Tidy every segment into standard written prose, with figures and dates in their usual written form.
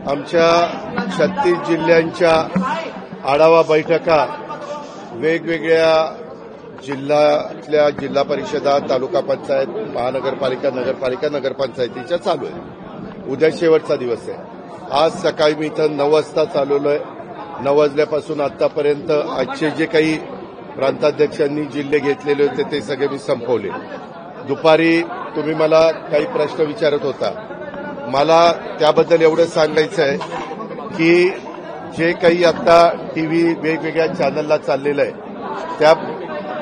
आमच्या 36 जिल्ह्यांच्या आढावा बैठका वेगवेगळ्या जिल्ह्यातल्या जिल्हा परिषदा, तालुका पंचायत, महानगरपालिका, नगरपंचायतीच्या चालू आहे. उद्या शेवटचा दिवस आहे. आज सकाळी मी इथं 9 वाजता चालवलोय. 9 वाजल्यापासून आतापर्यंत आजचे जे काही प्रांताध्यक्षांनी जिल्हे घेतलेले होते ते सगळे मी संपवले. दुपारी तुम्ही मला काही प्रश्न विचारत होता. मला त्याबद्दल एवढं सांगायचं आहे की जे काही आता टीव्ही वेगवेगळ्या चॅनलला चाललेलं आहे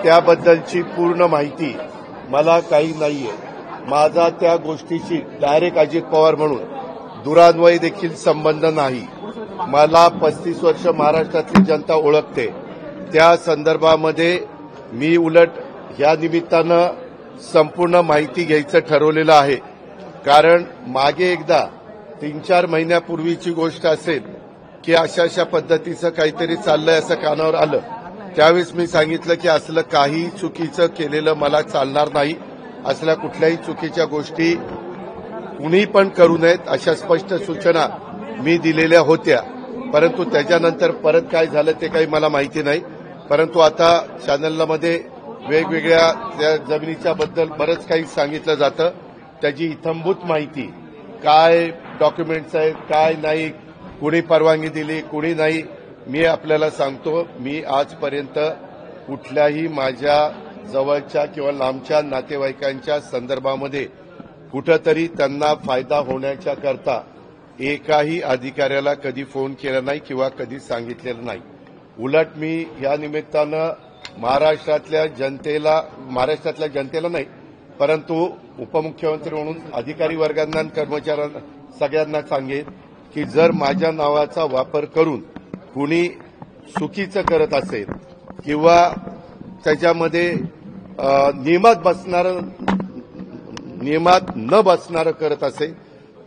त्याबद्दलची पूर्ण माहिती मला काही नाहीये. माझा त्या गोष्टीशी डायरेक्ट अजित पवार म्हणून दुरान्वयी देखील संबंध नाही. मला 35 वर्ष महाराष्ट्रातली जनता ओळखते. त्या संदर्भामध्ये मी उलट या निमित्तानं संपूर्ण माहिती घ्यायचं ठरवलेलं आहे. कारण मागे एकदा 3-4 महिन्यापूर्वीची गोष्ट असेल की अशा पद्धतीचं काहीतरी चाललंय असं कानावर आलं. त्यावेळेस मी सांगितलं की असलं काही चुकीचं केलेलं मला चालणार नाही. असल्या कुठल्याही चुकीच्या गोष्टी कुणी पण करू नयेत अशा स्पष्ट सूचना मी दिलेल्या होत्या. परंतु त्याच्यानंतर परत काय झालं ते काही मला माहिती नाही. परंतु आता चॅनलमध्ये वेगवेगळ्या त्या जमिनीच्या बद्दल बरंच काही सांगितलं जातं. त्याची इत्थंभूत माहिती काय डॉक्युमेंट्स आहेत, काय नाही, कुणी परवानगी दिली, कुणी नाही, मी आपल्याला सांगतो. मी आजपर्यंत कुठल्याही माझ्या जवळच्या किंवा लांबच्या नातेवाईकांच्या संदर्भामध्ये कुठंतरी त्यांना फायदा होण्याच्या करता एकाही अधिकाऱ्याला कधी फोन केला नाही किंवा कधी सांगितलेलं नाही. उलट मी या निमित्तानं महाराष्ट्रातल्या जनतेला नाही परंतु उपमुख्यमंत्री म्हणून अधिकारी वर्गांना आणि कर्मचाऱ्यांना सगळ्यांना सांगेन की जर माझ्या नावाचा वापर करून कुणी चुकीचं करत असेल किंवा त्याच्यामध्ये नियमात न बसणारं करत असेल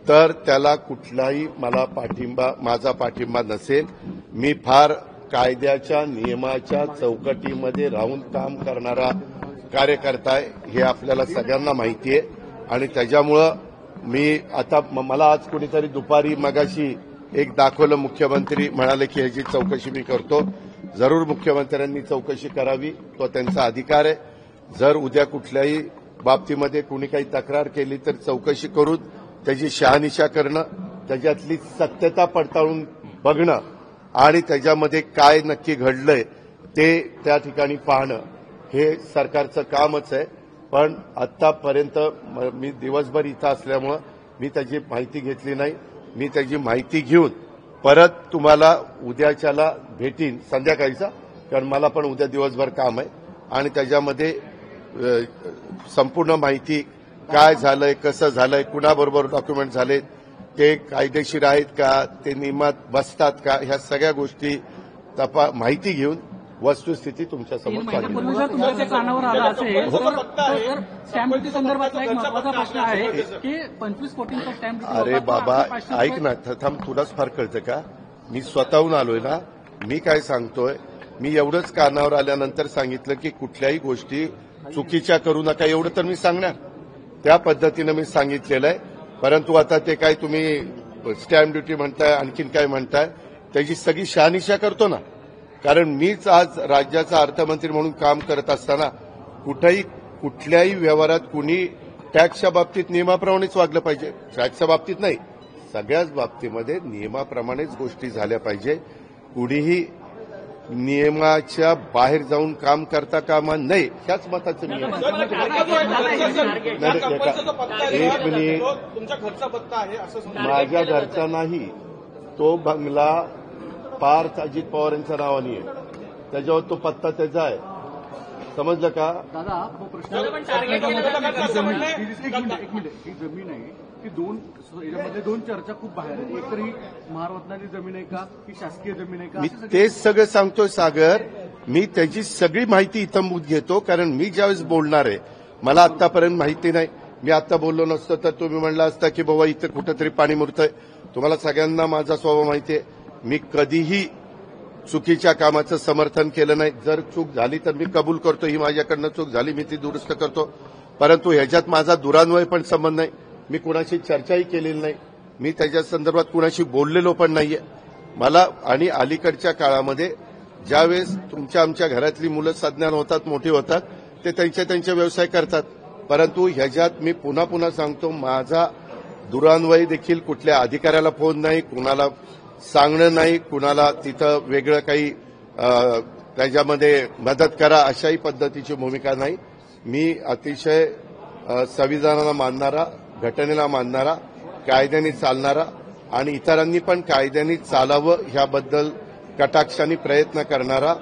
तर त्याला कुठलाही माझा पाठिंबा नसेल. मी फार कायद्याच्या नियमाच्या चौकटीमध्ये राहून काम करणारा कार्यकर्ता आहे हे आपल्याला सगळ्यांना माहिती आहे. आणि त्याच्यामुळं मी आता मला आज कुणीतरी दुपारी मगाशी एक दाखवलं. मुख्यमंत्री म्हणाले की ह्याची चौकशी मी करतो. जरूर मुख्यमंत्र्यांनी चौकशी करावी, तो त्यांचा अधिकार आहे. जर उद्या कुठल्याही बाबतीमध्ये कुणी काही तक्रार केली तर चौकशी करून त्याची शहानिशा करणं, त्याच्यातली सत्यता पडताळून बघणं आणि त्याच्यामध्ये काय नक्की घडलंय ते त्या ठिकाणी पाहणं हे सरकारचं कामच आहे. पण आतापर्यंत मी दिवसभर इथं असल्यामुळं मी त्याची माहिती घेतली नाही. मी त्याची माहिती घेऊन परत तुम्हाला उद्याच्याला भेटीन संध्याकाळीचा, कारण मला पण उद्या दिवसभर काम आहे. आणि त्याच्यामध्ये संपूर्ण माहिती काय झालंय, कसं झालंय, कुणाबरोबर डॉक्युमेंट झाले, ते कायदेशीर आहेत का, ते नियमात बसतात का, ह्या सगळ्या गोष्टी माहिती घेऊन वस्तुस्थिती तुमच्यासमोर कानावर आला असेल तर स्टॅम्प ड्युटी संदर्भातला एक महत्वाचा प्रश्न आहे की 25 कोटींचा स्टॅम्प ड्युटी. अरे बाबा ऐक ना, थांब, तुलाच फार कळतं का? मी स्वतःहून आलोय ना. मी काय सांगतोय, मी एवढंच कानावर आल्यानंतर सांगितलं की कुठल्याही गोष्टी चुकीच्या करू नका एवढं तर मी सांगणार. त्या पद्धतीनं मी सांगितलेलं आहे. परंतु आता ते काय तुम्ही स्टॅम्प ड्युटी म्हणताय, आणखीन काय म्हणताय, त्याची सगळी शहानिशा करतो ना. कारण मीच आज राज्याचा अर्थमंत्री म्हणून काम करत असताना कुठल्याही व्यवहारात कुणी टॅक्सच्या बाबतीत नियमाप्रमाणेच वागलं पाहिजे. टॅक्सच्या बाबतीत नाही, सगळ्याच बाबतीमध्ये नियमाप्रमाणेच गोष्टी झाल्या पाहिजे. कुणीही नियमाच्या बाहेर जाऊन काम करता कामा नये, ह्याच मताचं नियम. एक मिनिट, माझ्या घरचा नाही, तो बंगला पार्थ अजित पवार यांच्या नावाने आहे, त्याच्यावर तो पत्ता त्याचा आहे. समजलं का दादा? ही जमीन आहे की याच्यामध्ये दोन चर्चा खूप बाहेर आहेत. एक तर ही महारत्नाची जमीन आहे का, की शासकीय जमीन आहे का? मी तेच सगळं सांगतोय सागर. मी त्याची सगळी माहिती इत्थंभूत घेतो, कारण मी ज्यावेळेस बोलणार आहे मला आतापर्यंत माहिती नाही. मी आता बोललो नसतो तर तुम्ही म्हणला असता की बाबा इथं कुठंतरी पाणी मुरतंय. तुम्हाला सगळ्यांना माझा स्वभाव माहिती आहे. मी कधीही चुकीच्या कामाचं समर्थन केलं नाही. जर चूक झाली तर मी कबूल करतो, ही माझ्याकडनं चूक झाली, मी ती दुरुस्त करतो. परंतु ह्याच्यात माझा दुरान्वय पण संबंध नाही. मी कुणाशी चर्चाही केलेली नाही. मी त्याच्या संदर्भात कुणाशी बोललेलो पण नाहीये. मला आणि अलीकडच्या काळामध्ये ज्यावेळेस तुमच्या आमच्या घरातली मुलं सज्ञान होतात, मोठी होतात, ते त्यांच्या व्यवसाय करतात. परंतु ह्याच्यात मी पुन्हा पुन्हा सांगतो, माझा दुरान्वयी देखील कुठल्या अधिकाऱ्याला फोन नाही, कुणाला सांगणं नाही, कुणाला तिथं वेगळं काही त्याच्यामध्ये मदत करा अशाही पद्धतीची भूमिका नाही. मी अतिशय संविधानाला मानणारा, घटनेला मानणारा, कायद्याने चालणारा आणि इतरांनी पण कायद्याने चालावं ह्याबद्दल कटाक्षाने प्रयत्न करणारा,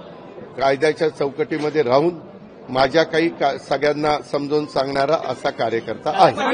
कायद्याच्या चौकटीमध्ये राहून माझ्या काही सगळ्यांना समजावून सांगणारा असा कार्यकर्ता आहे.